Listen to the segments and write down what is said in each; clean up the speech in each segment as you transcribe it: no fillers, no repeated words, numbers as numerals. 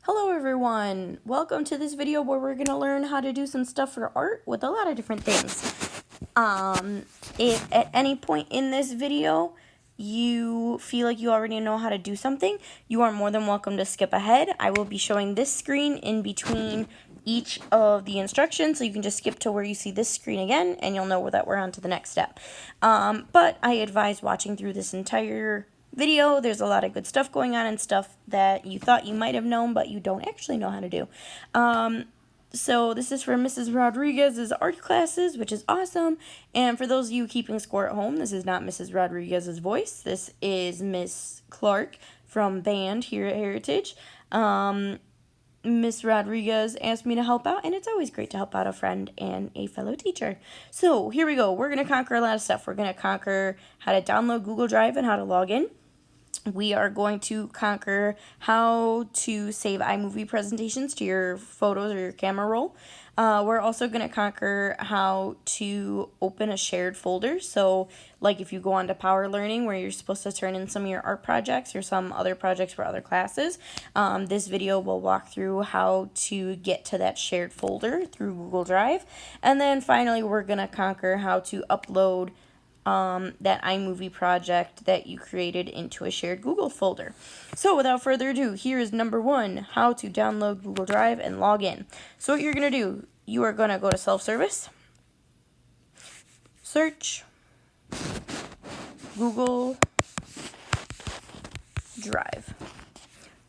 Hello everyone! Welcome to this video where we're going to learn how to do some stuff for art with a lot of different things. If at any point in this video you feel like you already know how to do something, you are more than welcome to skip ahead. I will be showing this screen in between each of the instructions, so you can just skip to where you see this screen again and you'll know that we're on to the next step. But I advise watching through this entire video. There's a lot of good stuff going on and stuff that you thought you might have known but you don't actually know how to do. So this is for Mrs. Rodriguez's art classes, which is awesome. And for those of you keeping score at home, this is not Mrs. Rodriguez's voice. This is Miss Clark from band here at Heritage. Miss Rodriguez asked me to help out, and it's always great to help out a friend and a fellow teacher. So here we go. We're going to conquer a lot of stuff. We're going to conquer how to download Google Drive and how to log in. We are going to conquer how to save iMovie presentations to your photos or your camera roll. We're also going to conquer how to open a shared folder. So like if you go on to Power Learning where you're supposed to turn in some of your art projects or some other projects for other classes, this video will walk through how to get to that shared folder through Google Drive. And then finally we're going to conquer how to upload that iMovie project that you created into a shared Google folder. So without further ado, here is number 1, how to download Google Drive and log in. So what you're going to do, you are going to go to self-service, search Google Drive.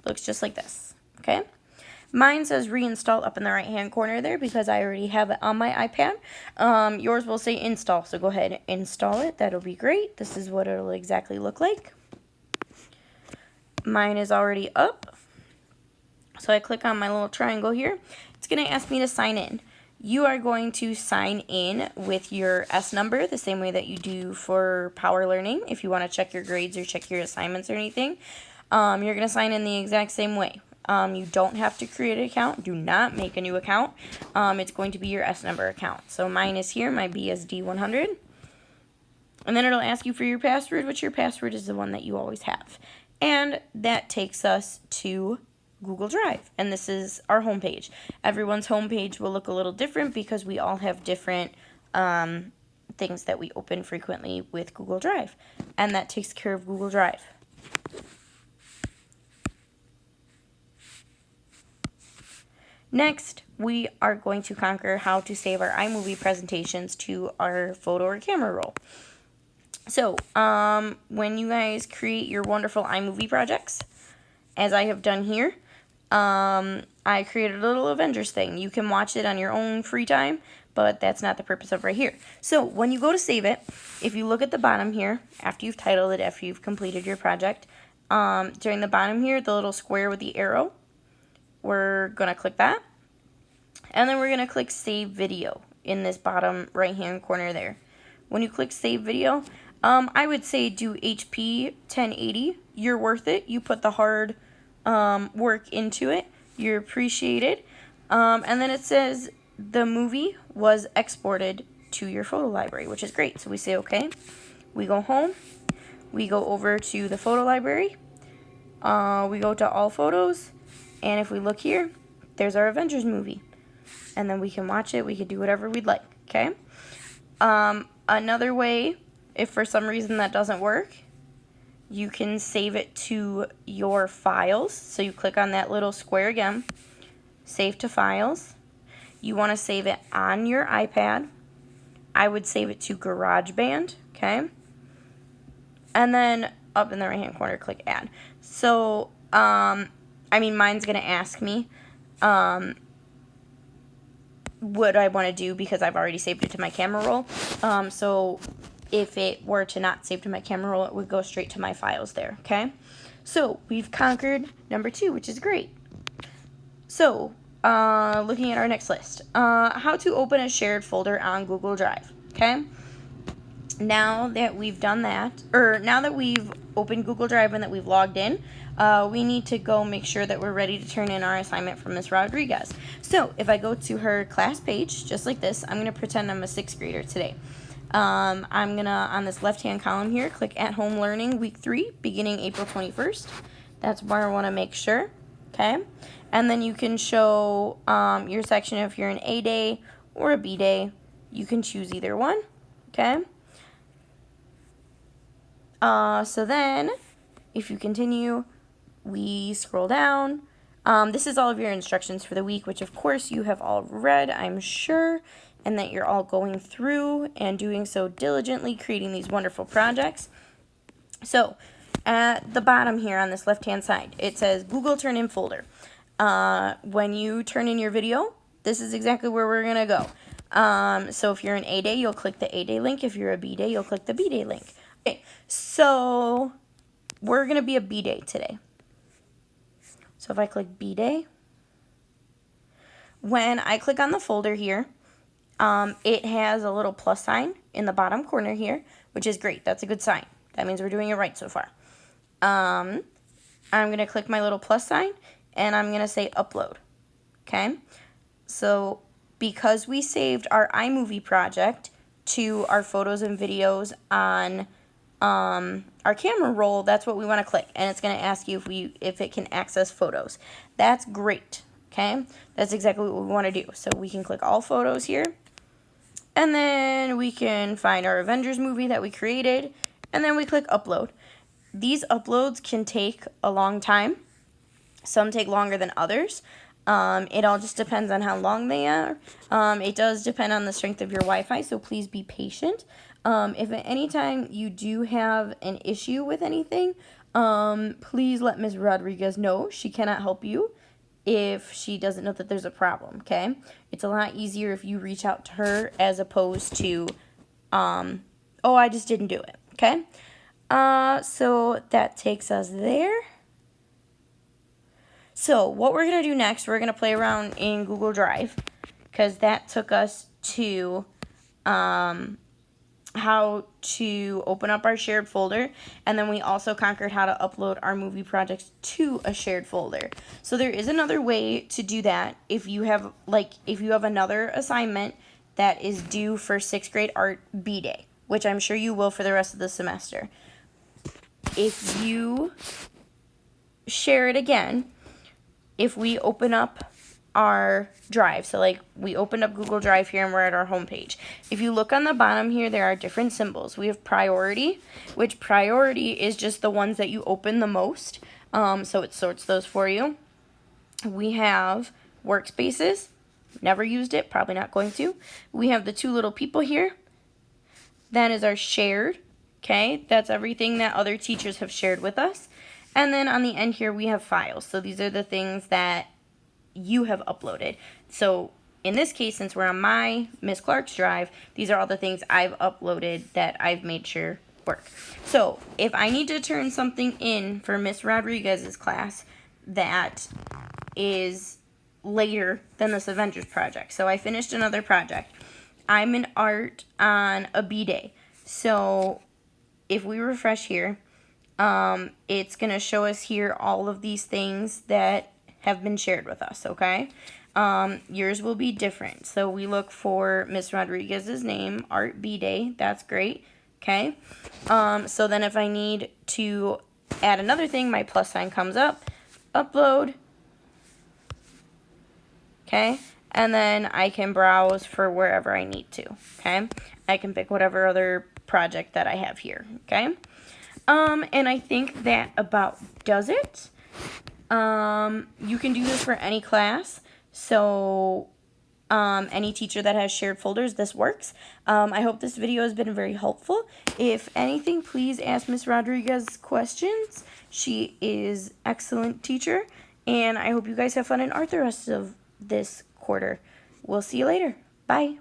Looks just like this, okay? Mine says reinstall up in the right hand corner there because I already have it on my iPad. Yours will say install, so go ahead and install it. That'll be great. This is what it'll exactly look like. Mine is already up. So I click on my little triangle here. It's going to ask me to sign in. You are going to sign in with your S number the same way that you do for Power Learning if you want to check your grades or check your assignments or anything. You're going to sign in the exact same way. You don't have to create an account. Do not make a new account. It's going to be your S number account. So mine is here, my BSD100. And then it'll ask you for your password, which your password is the one that you always have. And that takes us to Google Drive. And this is our homepage. Everyone's homepage will look a little different because we all have different things that we open frequently with Google Drive. And that takes care of Google Drive. Next, we are going to conquer how to save our iMovie presentations to our photo or camera roll. So, when you guys create your wonderful iMovie projects, as I have done here, I created a little Avengers thing. You can watch it on your own free time, but that's not the purpose of right here. So, when you go to save it, if you look at the bottom here, after you've titled it, after you've completed your project, during the bottom here, the little square with the arrow, we're going to click that. And then we're going to click Save Video in this bottom right-hand corner there. When you click Save Video, I would say do HP 1080. You're worth it. You put the hard work into it. You're appreciated. And then it says the movie was exported to your photo library, which is great. So we say OK. We go home. We go over to the photo library. We go to All Photos. And if we look here, there's our Avengers movie. And then we can watch it. We can do whatever we'd like, okay? Another way, if for some reason that doesn't work, you can save it to your files. So you click on that little square again, save to files. You want to save it on your iPad. I would save it to GarageBand, okay? And then up in the right-hand corner, click Add. So, mine's going to ask me what I want to do because I've already saved it to my camera roll. So if it were to not save to my camera roll, it would go straight to my files there, okay? So we've conquered number 2, which is great. So looking at our next list, how to open a shared folder on Google Drive, okay? Now that we've done that, or now that we've opened Google Drive and that we've logged in, we need to go make sure that we're ready to turn in our assignment from Ms. Rodriguez. So if I go to her class page, just like this, I'm going to pretend I'm a 6th grader today. I'm going to, on this left-hand column here, click At Home Learning Week 3, beginning April 21st. That's where I want to make sure. okay? And then you can show your section if you're an A day or a B day. You can choose either one, okay? So then, if you continue, we scroll down. This is all of your instructions for the week, which of course you have all read, I'm sure, and that you're all going through and doing so diligently, creating these wonderful projects. So, at the bottom here on this left-hand side, it says Google Turn In Folder. When you turn in your video, this is exactly where we're going to go. So if you're an A day, you'll click the A day link. If you're a B day, you'll click the B day link. Okay, so we're going to be a B day today. So if I click B day, when I click on the folder here, it has a little plus sign in the bottom corner here, which is great. That's a good sign. That means we're doing it right so far. I'm going to click my little plus sign, and I'm going to say upload. Okay? So because we saved our iMovie project to our photos and videos on our camera roll, that's what we want to click. And it's going to ask you if it can access photos. That's great. Okay? That's exactly what we want to do. So we can click all photos here. And then we can find our Avengers movie that we created. And then we click upload. These uploads can take a long time. Some take longer than others. It all just depends on how long they are. It does depend on the strength of your Wi-Fi, so please be patient. If at any time you do have an issue with anything, please let Ms. Rodriguez know. She cannot help you if she doesn't know that there's a problem, okay? It's a lot easier if you reach out to her as opposed to, oh, I just didn't do it, okay? So that takes us there. So what we're going to do next, we're going to play around in Google Drive, because that took us to how to open up our shared folder, and then we also conquered how to upload our movie projects to a shared folder. So there is another way to do that if you have another assignment that is due for 6th grade art B day, which I'm sure you will for the rest of the semester. If you share it again, if we open up our drive, so like we opened up Google Drive here and we're at our home page. If you look on the bottom here, there are different symbols. We have priority, which priority is just the ones that you open the most, so it sorts those for you. We have workspaces, never used it, probably not going to. We have the two little people here. That is our shared, okay? That's everything that other teachers have shared with us. And then on the end here, we have files. So these are the things that you have uploaded. So in this case, since we're on my Miss Clark's drive, these are all the things I've uploaded that I've made sure work. So if I need to turn something in for Miss Rodriguez's class that is later than this Avengers project. So I finished another project. I'm in art on a B day. So if we refresh here, it's going to show us here all of these things that have been shared with us, okay? Yours will be different. So we look for Miss Rodriguez's name, Art B Day. That's great, okay? So then if I need to add another thing, my plus sign comes up, upload, okay? And then I can browse for wherever I need to, okay? I can pick whatever other project that I have here, okay? And I think that about does it. You can do this for any class, so any teacher that has shared folders, this works. I hope this video has been very helpful. If anything, please ask Miss Rodriguez questions. She is an excellent teacher, and I hope you guys have fun in art the rest of this quarter. We'll see you later. Bye.